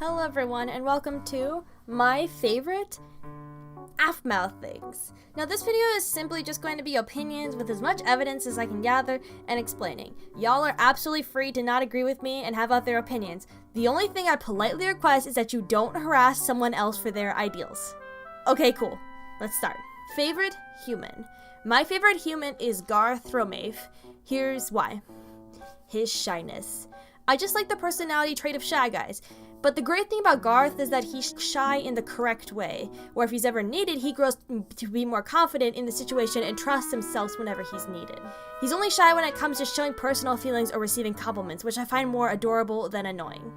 Hello everyone and welcome to my favorite Aphmau things. Now this video is simply just going to be opinions with as much evidence as I can gather and explaining. Y'all are absolutely free to not agree with me and have other opinions. The only thing I politely request is that you don't harass someone else for their ideals. Okay, cool. Let's start. Favorite human. My favorite human is Garroth. Here's why. His shyness. I just like the personality trait of Shy Guys. But the great thing about Garroth is that he's shy in the correct way, where if he's ever needed, he grows to be more confident in the situation and trusts himself whenever he's needed. He's only shy when it comes to showing personal feelings or receiving compliments, which I find more adorable than annoying.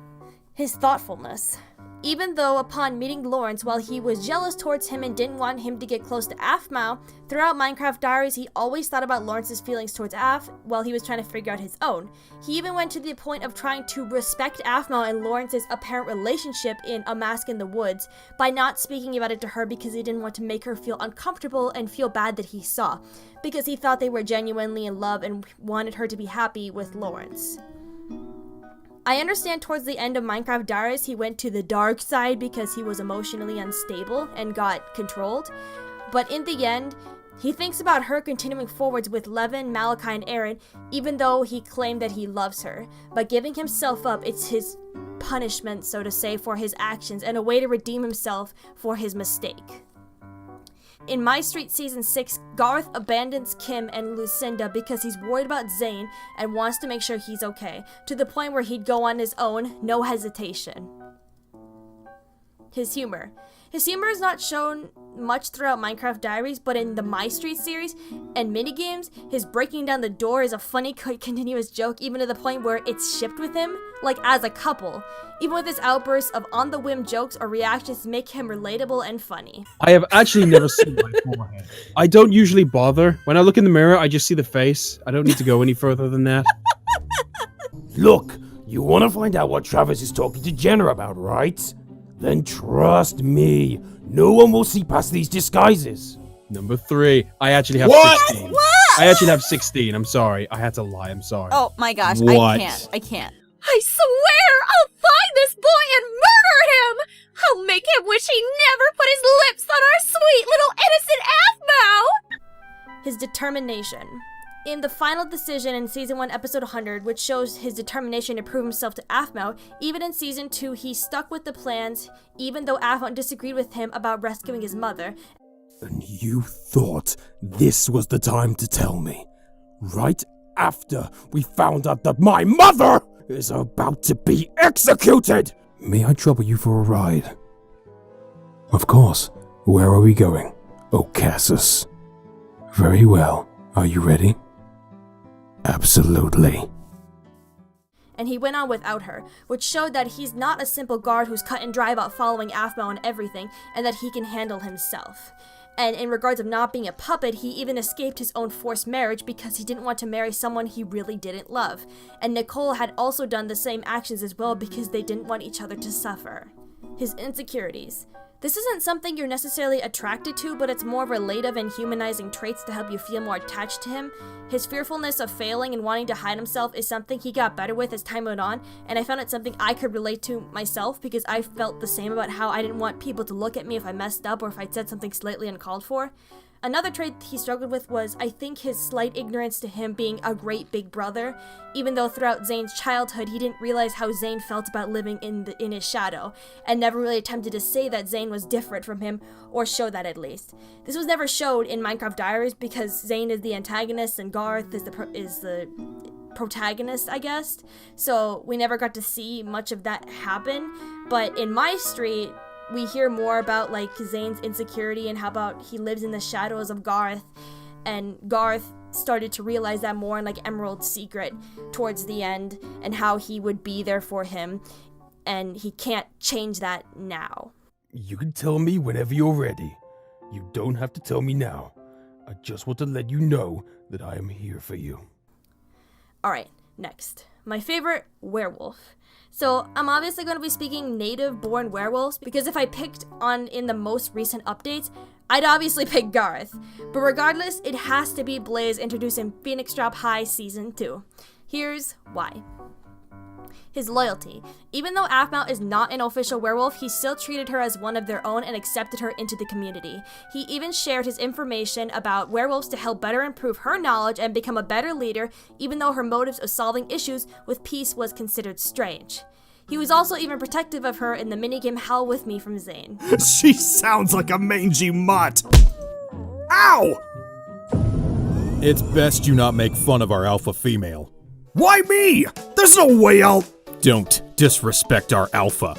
His thoughtfulness. Even though upon meeting Lawrence, while he was jealous towards him and didn't want him to get close to Aphmau, throughout Minecraft Diaries he always thought about Lawrence's feelings towards Aph while he was trying to figure out his own. He even went to the point of trying to respect Aphmau and Lawrence's apparent relationship in A Mask in the Woods by not speaking about it to her because he didn't want to make her feel uncomfortable and feel bad that he saw, because he thought they were genuinely in love and wanted her to be happy with Lawrence. I understand towards the end of Minecraft Diaries he went to the dark side because he was emotionally unstable and got controlled, but in the end, he thinks about her continuing forwards with Levin, Malachi, and Aaron, even though he claimed that he loves her. By giving himself up, it's his punishment, so to say, for his actions and a way to redeem himself for his mistake. In Mystreet Season 6, Garroth abandons Kim and Lucinda because he's worried about Zane and wants to make sure he's okay, to the point where he'd go on his own, no hesitation. His humor. His humor is not shown much throughout Minecraft Diaries, but in the Mystreet series and minigames, his breaking down the door is a funny continuous joke, even to the point where it's shipped with him, like as a couple. Even with his outbursts of on-the-whim jokes or reactions make him relatable and funny. I have actually never seen my forehead. I don't usually bother. When I look in the mirror, I just see the face. I don't need to go any further than that. Look, you want to find out what Travis is talking to Jenna about, right? Then trust me, no one will see past these disguises. Number 3. I actually have 16. What? I actually have 16. I'm sorry. I had to lie. I'm sorry. Oh my gosh, What? I can't. I swear I'll find this boy and murder him! I'll make him wish he never put his lips on our sweet little innocent Aphmau! His determination. In the final decision in Season 1, Episode 100, which shows his determination to prove himself to Aphmau, even in Season 2, he stuck with the plans, even though Aphmau disagreed with him about rescuing his mother. And you thought this was the time to tell me, right after we found out that my mother is about to be executed! May I trouble you for a ride? Of course. Where are we going? Ocassus. Very well. Are you ready? Absolutely. And he went on without her, which showed that he's not a simple guard who's cut and dry about following Aphmau and everything, and that he can handle himself. And in regards of not being a puppet, he even escaped his own forced marriage because he didn't want to marry someone he really didn't love. And Nicole had also done the same actions as well because they didn't want each other to suffer. His insecurities. This isn't something you're necessarily attracted to, but it's more relative and humanizing traits to help you feel more attached to him. His fearfulness of failing and wanting to hide himself is something he got better with as time went on, and I found it something I could relate to myself because I felt the same about how I didn't want people to look at me if I messed up or if I said something slightly uncalled for. Another trait he struggled with was, I think, his slight ignorance to him being a great big brother, even though throughout Zane's childhood he didn't realize how Zane felt about living in his shadow, and never really attempted to say that Zane was different from him, or show that at least. This was never showed in Minecraft Diaries because Zane is the antagonist and Garroth is the protagonist, I guess, so we never got to see much of that happen. But in Mystreet, we hear more about like Zane's insecurity and how about he lives in the shadows of Garroth, and Garroth started to realize that more in like Emerald's secret towards the end, and how he would be there for him, and he can't change that now. You can tell me whenever you're ready. You don't have to tell me now. I just want to let you know that I am here for you. Alright, next. My favorite werewolf. So I'm obviously going to be speaking native-born werewolves, because if I picked on in the most recent updates, I'd obviously pick Garroth. But regardless, it has to be Blaze introduced in Phoniex Drop High Season 2. Here's why. His loyalty. Even though Aphmau is not an official werewolf, he still treated her as one of their own and accepted her into the community. He even shared his information about werewolves to help better improve her knowledge and become a better leader, even though her motives of solving issues with peace was considered strange. He was also even protective of her in the minigame Howl With Me from Zane. She sounds like a mangy mutt. Ow! It's best you not make fun of our alpha female. Why me? There's no way I'll... Don't disrespect our alpha.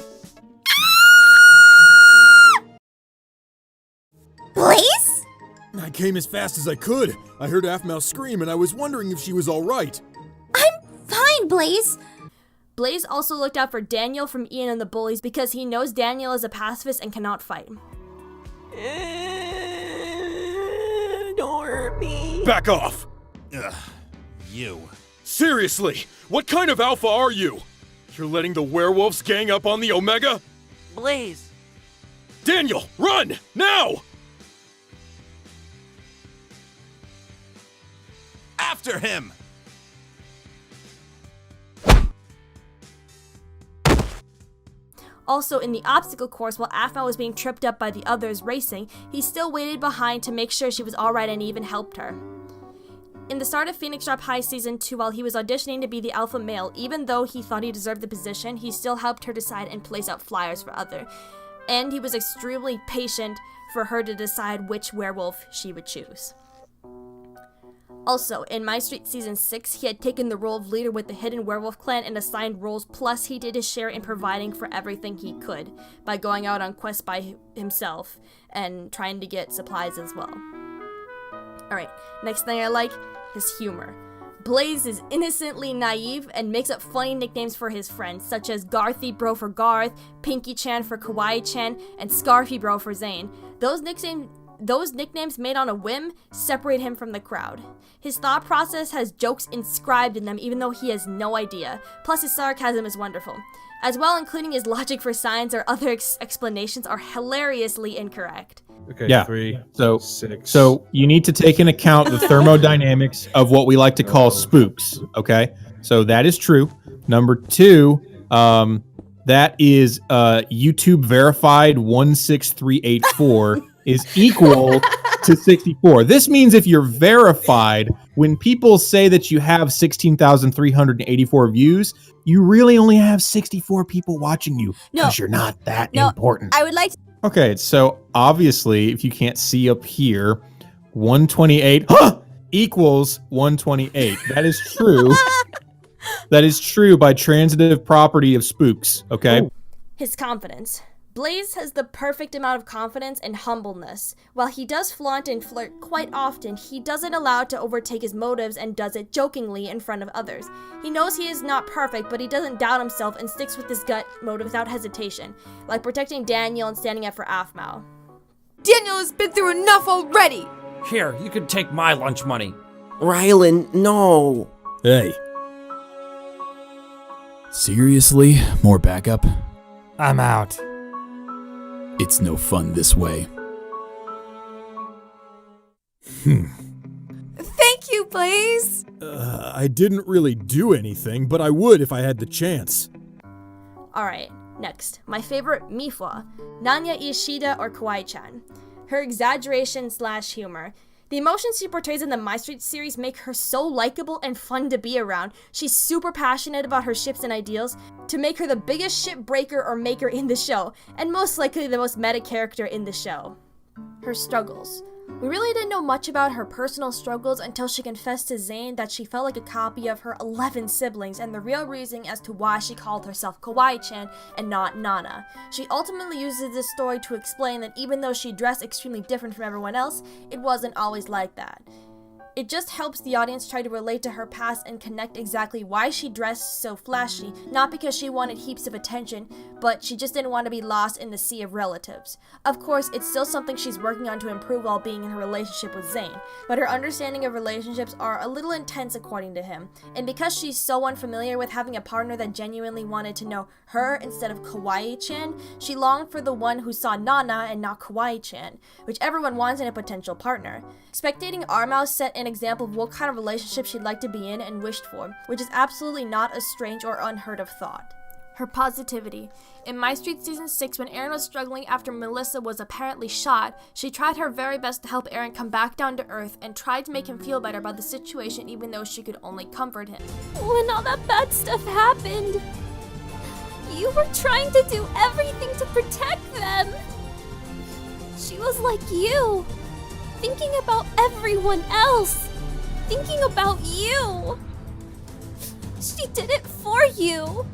Blaze? I came as fast as I could. I heard Aphmau scream and I was wondering if she was alright. I'm fine, Blaze. Blaze also looked out for Daniel from Ian and the Bullies because he knows Daniel is a pacifist and cannot fight. Don't hurt me. Back off! Ugh, you. Seriously, what kind of alpha are you? You're letting the werewolves gang up on the Omega? Blaze. Daniel, run! Now! After him! Also, in the obstacle course, while Aphmau was being tripped up by the others racing, he still waited behind to make sure she was alright and even helped her. In the start of Phoenix Drop High Season 2, while he was auditioning to be the alpha male, even though he thought he deserved the position, he still helped her decide and place out flyers for others. And he was extremely patient for her to decide which werewolf she would choose. Also, in Mystreet Season 6, he had taken the role of leader with the Hidden Werewolf Clan and assigned roles, plus he did his share in providing for everything he could by going out on quests by himself and trying to get supplies as well. Alright, next thing I like, his humor. Blaze is innocently naive and makes up funny nicknames for his friends, such as Garthy Bro for Garth, Pinky Chan for Kawaii Chan, and Scarfy Bro for Zane. Those nicknames made on a whim separate him from the crowd. His thought process has jokes inscribed in them even though he has no idea. Plus his sarcasm is wonderful. As well, including his logic for science or other explanations are hilariously incorrect. Okay, Yeah. 3, So 6. So you need to take into account the thermodynamics of what we like to call spooks. Okay, so that is true. Number 2, that is YouTube verified 16384 is equal to 64. This means if you're verified, when people say that you have 16,384 views, you really only have 64 people watching you because you're not that important. I would like to Okay, so obviously, if you can't see up here, 128 equals 128. That is true. That is true by transitive property of spooks, okay? his confidence. Blaze has the perfect amount of confidence and humbleness. While he does flaunt and flirt quite often, he doesn't allow it to overtake his motives and does it jokingly in front of others. He knows he is not perfect, but he doesn't doubt himself and sticks with his gut motive without hesitation, like protecting Daniel and standing up for Aphmau. Daniel has been through enough already! Here, you can take my lunch money. Rylan, no. Hey. Seriously? More backup? I'm out. It's no fun this way. Thank you, Blaze! I didn't really do anything, but I would if I had the chance. Alright, next. My favorite Mifwa, Nanya Ishida or Kawaii-chan. Her exaggeration / humor. The emotions she portrays in the Mystreet series make her so likable and fun to be around. She's super passionate about her ships and ideals to make her the biggest ship breaker or maker in the show, and most likely the most meta character in the show. Her struggles. We really didn't know much about her personal struggles until she confessed to Zane that she felt like a copy of her 11 siblings and the real reason as to why she called herself Kawaii-chan and not Nana. She ultimately uses this story to explain that even though she dressed extremely different from everyone else, it wasn't always like that. It just helps the audience try to relate to her past and connect exactly why she dressed so flashy, not because she wanted heaps of attention, but she just didn't want to be lost in the sea of relatives. Of course, it's still something she's working on to improve while being in her relationship with Zane, but her understanding of relationships are a little intense according to him, and because she's so unfamiliar with having a partner that genuinely wanted to know her instead of Kawaii-chan, she longed for the one who saw Nana and not Kawaii-chan, which everyone wants in a potential partner. Spectating Aphmau set in example of what kind of relationship she'd like to be in and wished for, which is absolutely not a strange or unheard of thought. Her positivity. In Mystreet Season 6, when Aaron was struggling after Melissa was apparently shot, she tried her very best to help Aaron come back down to earth and tried to make him feel better about the situation even though she could only comfort him. When all that bad stuff happened, you were trying to do everything to protect them. She was like you, thinking about everyone else, thinking about you. She did it for you.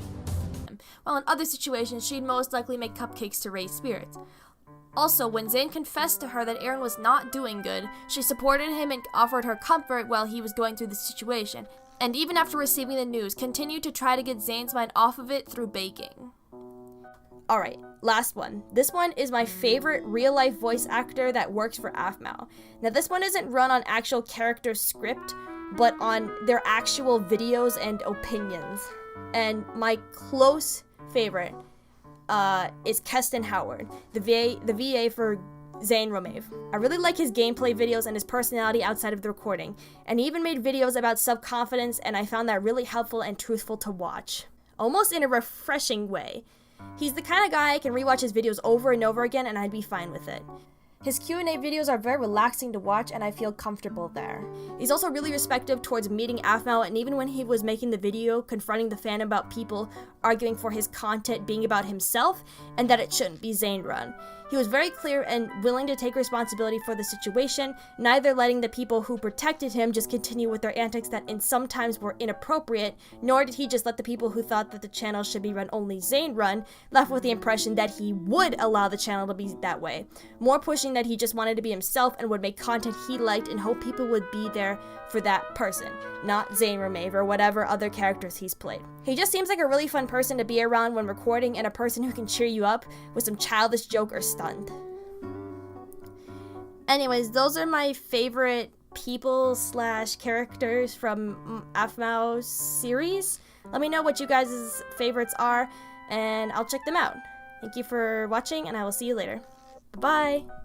While in other situations, she'd most likely make cupcakes to raise spirits. Also, when Zane confessed to her that Aaron was not doing good, she supported him and offered her comfort while he was going through the situation, and even after receiving the news, continued to try to get Zane's mind off of it through baking. Alright, last one. This one is my favorite real-life voice actor that works for Aphmau. Now, this one isn't run on actual character script, but on their actual videos and opinions. And my close favorite is Keston Howard, the VA for Zane Romaeve. I really like his gameplay videos and his personality outside of the recording, and he even made videos about self-confidence, and I found that really helpful and truthful to watch, almost in a refreshing way. He's the kind of guy I can rewatch his videos over and over again and I'd be fine with it. His Q&A videos are very relaxing to watch and I feel comfortable there. He's also really respectful towards meeting Aphmau, and even when he was making the video confronting the fan about people arguing for his content being about himself and that it shouldn't be Zane run. He was very clear and willing to take responsibility for the situation, neither letting the people who protected him just continue with their antics that sometimes were inappropriate, nor did he just let the people who thought that the channel should be run only Zane run, left with the impression that he would allow the channel to be that way, more pushing that he just wanted to be himself and would make content he liked and hope people would be there for that person, not Zane Romaeve or whatever other characters he's played. He just seems like a really fun person to be around when recording and a person who can cheer you up with some childish joke or stunt. Anyways, those are my favorite people / characters from Aphmau's series. Let me know what you guys' favorites are and I'll check them out. Thank you for watching and I will see you later. Bye-bye!